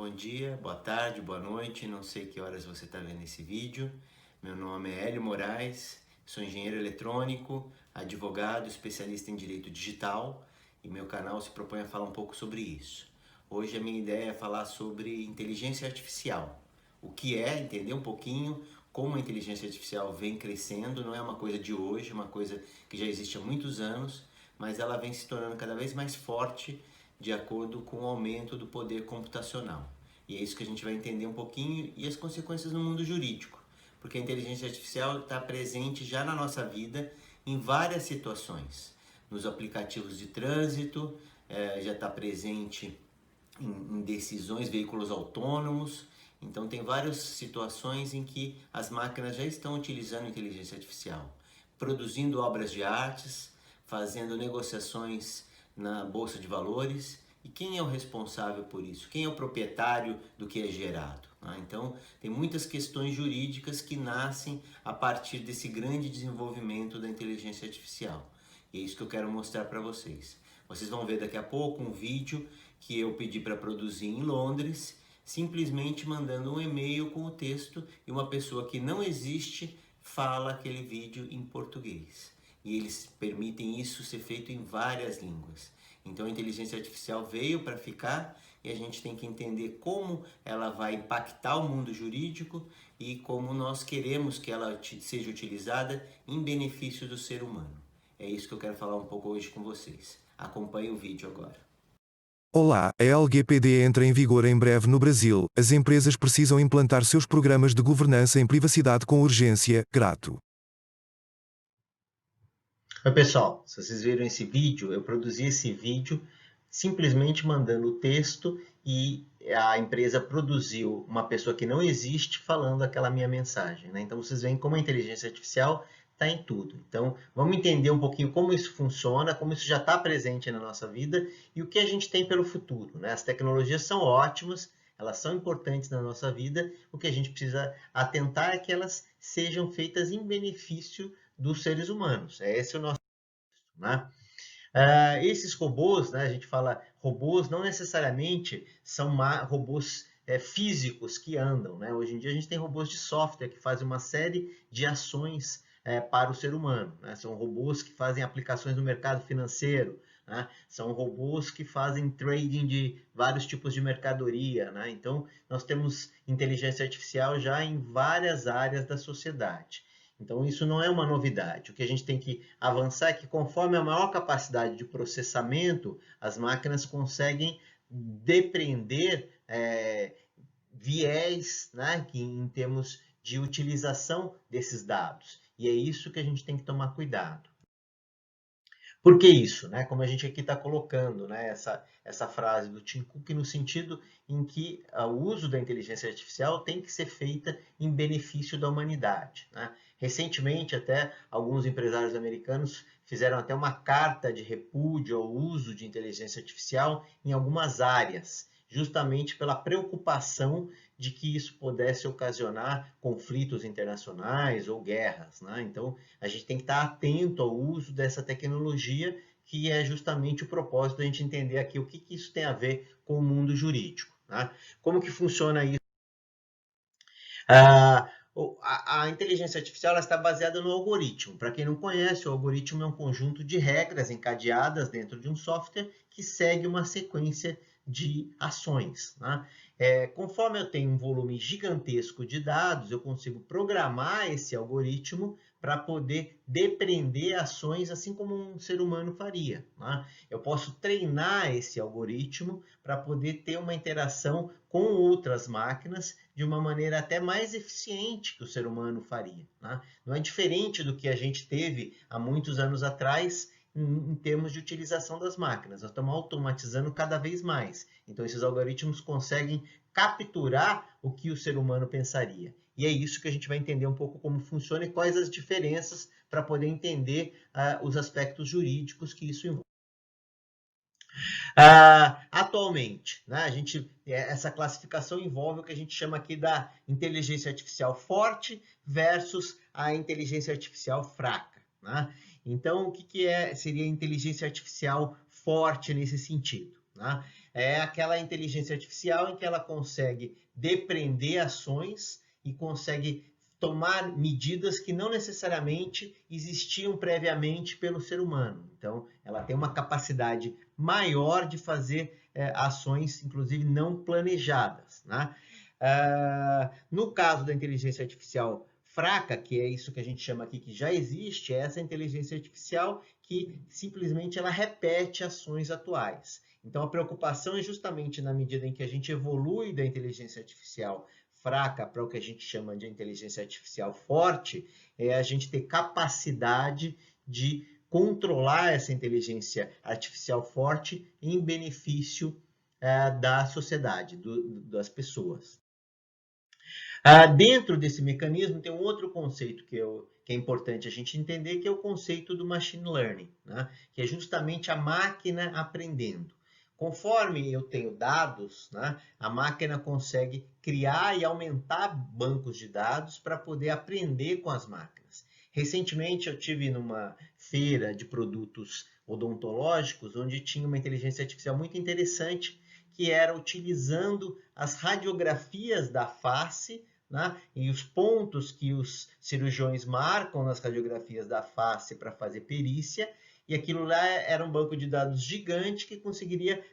bom dia, boa tarde, boa noite, não sei que horas você está vendo esse vídeo. Meu nome é Hélio Moraes, sou engenheiro eletrônico, advogado, especialista em direito digital e meu canal se propõe a falar um pouco sobre isso. Hoje a minha ideia é falar sobre inteligência artificial. O que é, entender um pouquinho como a inteligência artificial vem crescendo, não é uma coisa de hoje, é uma coisa que já existe há muitos anos, mas ela vem se tornando cada vez mais forte de acordo com o aumento do poder computacional. E é isso que a gente vai entender um pouquinho e as consequências no mundo jurídico, porque a inteligência artificial está presente já na nossa vida em várias situações. Nos aplicativos de trânsito, já está presente em decisões, veículos autônomos. Então tem várias situações em que as máquinas já estão utilizando inteligência artificial, produzindo obras de artes, fazendo negociações na bolsa de valores. E quem é o responsável por isso? Quem é o proprietário do que é gerado? Então, tem muitas questões jurídicas que nascem a partir desse grande desenvolvimento da inteligência artificial. E é isso que eu quero mostrar para vocês. Vocês vão ver daqui a pouco um vídeo que eu pedi para produzir em Londres, simplesmente mandando um e-mail com o texto e uma pessoa que não existe fala aquele vídeo em português. E eles permitem isso ser feito em várias línguas. Então a inteligência artificial veio para ficar e a gente tem que entender como ela vai impactar o mundo jurídico e como nós queremos que ela seja utilizada em benefício do ser humano. É isso que eu quero falar um pouco hoje com vocês. Acompanhe o vídeo agora. Olá, a LGPD entra em vigor em breve no Brasil. As empresas precisam implantar seus programas de governança em privacidade com urgência. Grato. Oi pessoal, se vocês viram esse vídeo, eu produzi esse vídeo simplesmente mandando o texto e a empresa produziu uma pessoa que não existe falando aquela minha mensagem, né? Então vocês veem como a inteligência artificial está em tudo. Então vamos entender um pouquinho como isso funciona, como isso já está presente na nossa vida e o que a gente tem pelo futuro, né? As tecnologias são ótimas, elas são importantes na nossa vida, o que a gente precisa atentar é que elas sejam feitas em benefício dos seres humanos. Esse é o nosso, né? Esses robôs, né, a gente fala robôs, não necessariamente são robôs físicos que andam, né? Hoje em dia a gente tem robôs de software que fazem uma série de ações para o ser humano, né? São robôs que fazem aplicações no mercado financeiro, né? São robôs que fazem trading de vários tipos de mercadoria, né? Então nós temos inteligência artificial já em várias áreas da sociedade. Então, isso não é uma novidade. O que a gente tem que avançar é que, conforme a maior capacidade de processamento, as máquinas conseguem depreender viés, né, que, em termos de utilização desses dados. E é isso que a gente tem que tomar cuidado. Por que isso? Né? Como a gente aqui está colocando, né, essa frase do Tim Cook no sentido em que o uso da inteligência artificial tem que ser feita em benefício da humanidade. Né? Recentemente, até alguns empresários americanos fizeram até uma carta de repúdio ao uso de inteligência artificial em algumas áreas, justamente pela preocupação de que isso pudesse ocasionar conflitos internacionais ou guerras, né? Então, a gente tem que estar atento ao uso dessa tecnologia, que é justamente o propósito da gente entender aqui o que isso tem a ver com o mundo jurídico, né? Como que funciona isso? A inteligência artificial está baseada no algoritmo. Para quem não conhece, o algoritmo é um conjunto de regras encadeadas dentro de um software que segue uma sequência de ações, né? Conforme eu tenho um volume gigantesco de dados, eu consigo programar esse algoritmo para poder depreender ações assim como um ser humano faria, né? Eu posso treinar esse algoritmo para poder ter uma interação com outras máquinas de uma maneira até mais eficiente que o ser humano faria, né? Não é diferente do que a gente teve há muitos anos atrás em termos de utilização das máquinas. Nós estamos automatizando cada vez mais. Então, esses algoritmos conseguem capturar o que o ser humano pensaria. E é isso que a gente vai entender um pouco como funciona e quais as diferenças para poder entender os aspectos jurídicos que isso envolve. Atualmente, né, essa classificação envolve o que a gente chama aqui da inteligência artificial forte versus a inteligência artificial fraca, né? Então, o que seria inteligência artificial forte nesse sentido, né? É aquela inteligência artificial em que ela consegue depreender ações e consegue tomar medidas que não necessariamente existiam previamente pelo ser humano. Então, ela tem uma capacidade maior de fazer ações, inclusive não planejadas, né? No caso da inteligência artificial fraca, que é isso que a gente chama aqui que já existe, é essa inteligência artificial que simplesmente ela repete ações atuais. Então, a preocupação é justamente na medida em que a gente evolui da inteligência artificial fraca para o que a gente chama de inteligência artificial forte, é a gente ter capacidade de controlar essa inteligência artificial forte em benefício da sociedade, das pessoas. Dentro desse mecanismo tem um outro conceito que é importante a gente entender, que é o conceito do machine learning, né? Que é justamente a máquina aprendendo. Conforme eu tenho dados, né, a máquina consegue criar e aumentar bancos de dados para poder aprender com as máquinas. Recentemente eu tive numa feira de produtos odontológicos, onde tinha uma inteligência artificial muito interessante, que era utilizando as radiografias da face, né, e os pontos que os cirurgiões marcam nas radiografias da face para fazer perícia, e aquilo lá era um banco de dados gigante que conseguia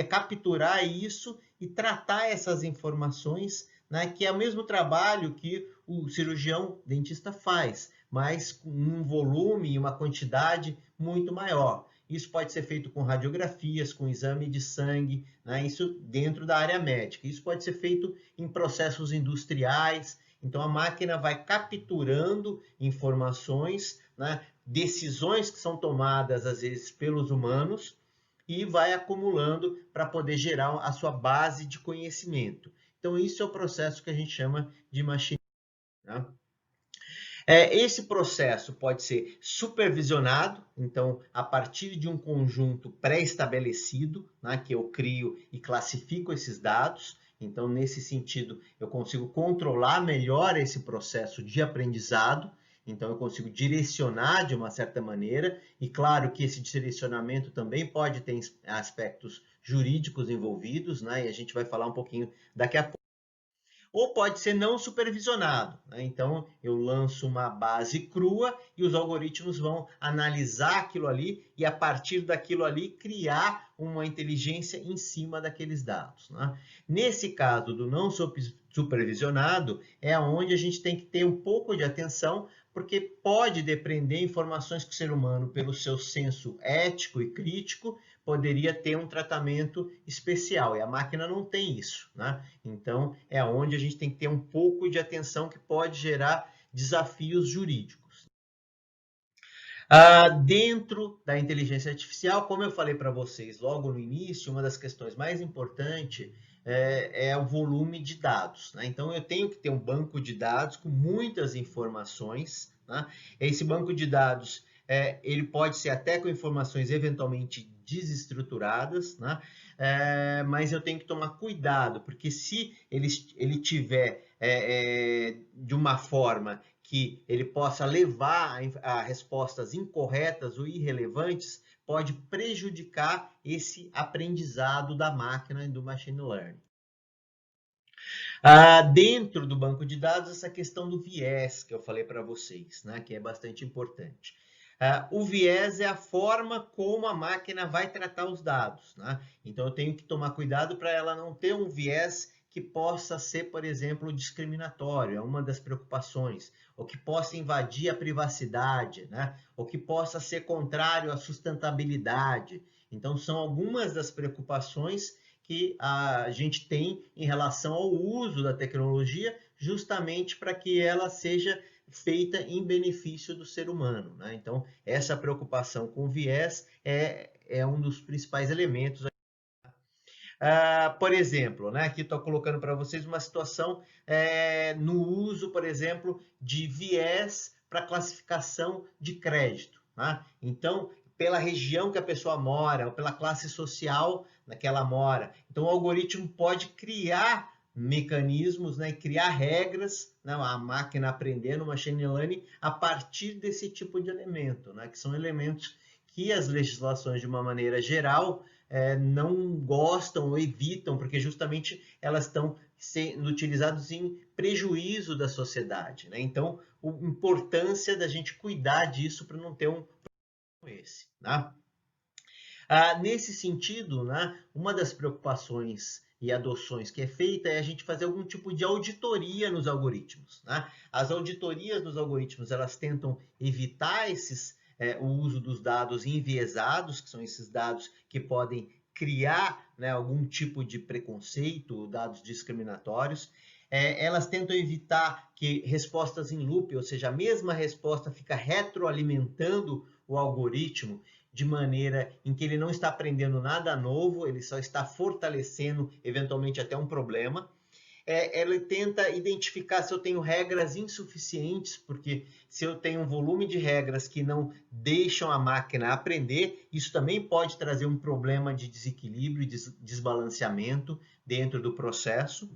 capturar isso e tratar essas informações, né, que é o mesmo trabalho que o cirurgião dentista faz, mas com um volume e uma quantidade muito maior. Isso pode ser feito com radiografias, com exame de sangue, né, isso dentro da área médica. Isso pode ser feito em processos industriais. Então, a máquina vai capturando informações, né, decisões que são tomadas, às vezes, pelos humanos, e vai acumulando para poder gerar a sua base de conhecimento. Então, isso é o processo que a gente chama de machine learning, né? Esse processo pode ser supervisionado, então, a partir de um conjunto pré-estabelecido, né, que eu crio e classifico esses dados. Então, nesse sentido, eu consigo controlar melhor esse processo de aprendizado. Então, eu consigo direcionar de uma certa maneira. E claro que esse direcionamento também pode ter aspectos jurídicos envolvidos, né? E a gente vai falar um pouquinho daqui a pouco. Ou pode ser não supervisionado, né? Então, eu lanço uma base crua e os algoritmos vão analisar aquilo ali e, a partir daquilo ali, criar uma inteligência em cima daqueles dados, né? Nesse caso do não supervisionado, é onde a gente tem que ter um pouco de atenção, porque pode depender informações que o ser humano, pelo seu senso ético e crítico, poderia ter um tratamento especial, e a máquina não tem isso, né? Então, é onde a gente tem que ter um pouco de atenção, que pode gerar desafios jurídicos. Dentro da inteligência artificial, como eu falei para vocês logo no início, uma das questões mais importantes é o volume de dados, né? Então, eu tenho que ter um banco de dados com muitas informações, né? Esse banco de dados, ele pode ser até com informações eventualmente desestruturadas, né? Mas eu tenho que tomar cuidado, porque se ele tiver de uma forma que ele possa levar a respostas incorretas ou irrelevantes, pode prejudicar esse aprendizado da máquina e do machine learning. Dentro do banco de dados, essa questão do viés que eu falei para vocês, né, que é bastante importante. O viés é a forma como a máquina vai tratar os dados, né? Então, eu tenho que tomar cuidado para ela não ter um viés que possa ser, por exemplo, discriminatório, é uma das preocupações, ou que possa invadir a privacidade, né? Ou que possa ser contrário à sustentabilidade. Então, são algumas das preocupações que a gente tem em relação ao uso da tecnologia, justamente para que ela seja feita em benefício do ser humano, né? Então, essa preocupação com o viés é um dos principais elementos. Por exemplo, né, aqui estou colocando para vocês uma situação no uso, por exemplo, de viés para classificação de crédito, né? Então, pela região que a pessoa mora, ou pela classe social que ela mora. Então, o algoritmo pode criar mecanismos, né, criar regras, né, a máquina aprendendo, o machine learning, a partir desse tipo de elemento, né, que são elementos que as legislações, de uma maneira geral, não gostam ou evitam, porque justamente elas estão sendo utilizadas em prejuízo da sociedade, né? Então, a importância da gente cuidar disso para não ter um problema como esse, né? Nesse sentido, né, uma das preocupações e adoções que é feita é a gente fazer algum tipo de auditoria nos algoritmos, né? As auditorias dos algoritmos, elas tentam evitar o uso dos dados enviesados, que são esses dados que podem criar, né, algum tipo de preconceito, dados discriminatórios. Elas tentam evitar que respostas em loop, ou seja, a mesma resposta fica retroalimentando o algoritmo, de maneira em que ele não está aprendendo nada novo, ele só está fortalecendo, eventualmente, até um problema. Ela tenta identificar se eu tenho regras insuficientes, porque se eu tenho um volume de regras que não deixam a máquina aprender, isso também pode trazer um problema de desequilíbrio e desbalanceamento dentro do processo.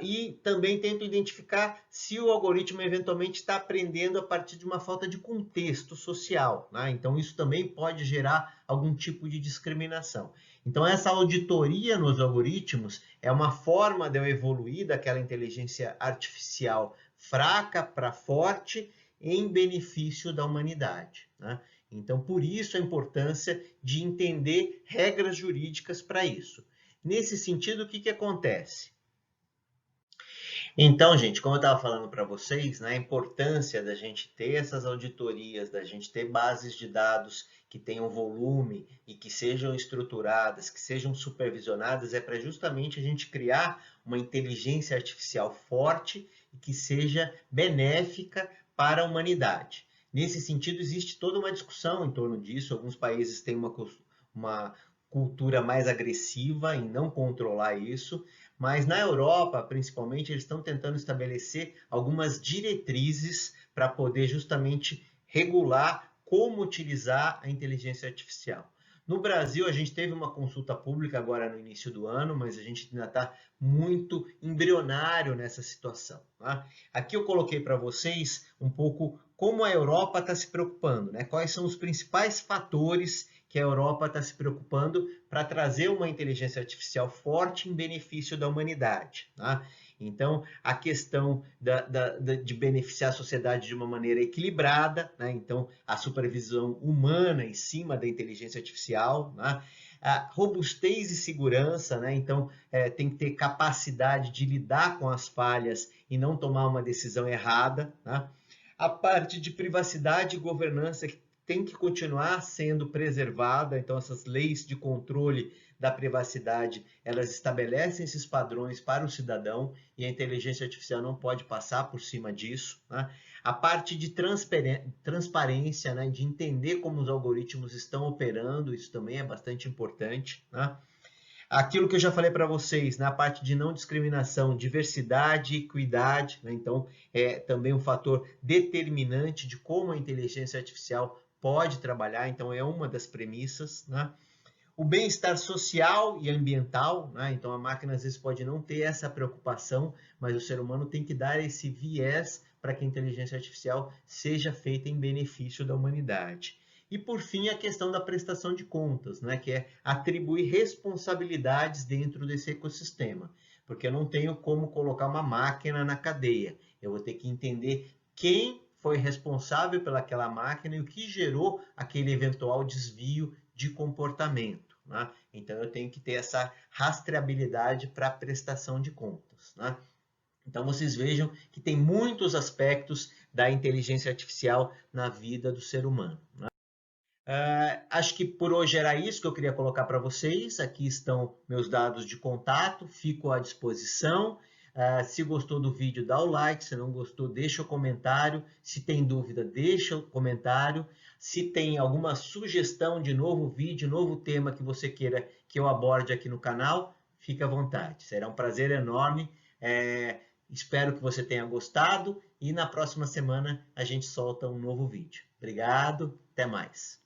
E também tento identificar se o algoritmo eventualmente está aprendendo a partir de uma falta de contexto social, né? Então, isso também pode gerar algum tipo de discriminação. Então, essa auditoria nos algoritmos é uma forma de eu evoluir daquela inteligência artificial fraca para forte em benefício da humanidade, né? Então, por isso a importância de entender regras jurídicas para isso. Nesse sentido, o que acontece? Então, gente, como eu estava falando para vocês, né, a importância da gente ter essas auditorias, da gente ter bases de dados que tenham volume e que sejam estruturadas, que sejam supervisionadas, é para justamente a gente criar uma inteligência artificial forte e que seja benéfica para a humanidade. Nesse sentido, existe toda uma discussão em torno disso. Alguns países têm uma cultura mais agressiva em não controlar isso, mas na Europa, principalmente, eles estão tentando estabelecer algumas diretrizes para poder justamente regular como utilizar a inteligência artificial. No Brasil, a gente teve uma consulta pública agora no início do ano, mas a gente ainda está muito embrionário nessa situação, tá? Aqui eu coloquei para vocês um pouco como a Europa está se preocupando, né? Quais são os principais fatores que a Europa está se preocupando para trazer uma inteligência artificial forte em benefício da humanidade, tá? Então, a questão de beneficiar a sociedade de uma maneira equilibrada, né? Então, a supervisão humana em cima da inteligência artificial, né? A robustez e segurança, né? Então, tem que ter capacidade de lidar com as falhas e não tomar uma decisão errada, né? A parte de privacidade e governança que tem que continuar sendo preservada, então essas leis de controle da privacidade, elas estabelecem esses padrões para o cidadão e a inteligência artificial não pode passar por cima disso, né? A parte de transparência, né, de entender como os algoritmos estão operando, isso também é bastante importante, né? Aquilo que eu já falei para vocês, na parte de não discriminação, diversidade e equidade, né? Então, é também um fator determinante de como a inteligência artificial pode trabalhar, então é uma das premissas, né? O bem-estar social e ambiental, né? Então a máquina às vezes pode não ter essa preocupação, mas o ser humano tem que dar esse viés para que a inteligência artificial seja feita em benefício da humanidade. E por fim, a questão da prestação de contas, né? Que é atribuir responsabilidades dentro desse ecossistema, porque eu não tenho como colocar uma máquina na cadeia, eu vou ter que entender quem foi responsável pelaquela máquina e o que gerou aquele eventual desvio de comportamento, né? Então eu tenho que ter essa rastreabilidade para prestação de contas, né? Então vocês vejam que tem muitos aspectos da inteligência artificial na vida do ser humano, né? Acho que por hoje era isso que eu queria colocar para vocês. Aqui estão meus dados de contato, fico à disposição. Se gostou do vídeo, dá o like. Se não gostou, deixa o comentário. Se tem dúvida, deixa o comentário. Se tem alguma sugestão de novo vídeo, novo tema que você queira que eu aborde aqui no canal, fique à vontade. Será um prazer enorme. Espero que você tenha gostado e na próxima semana a gente solta um novo vídeo. Obrigado, até mais.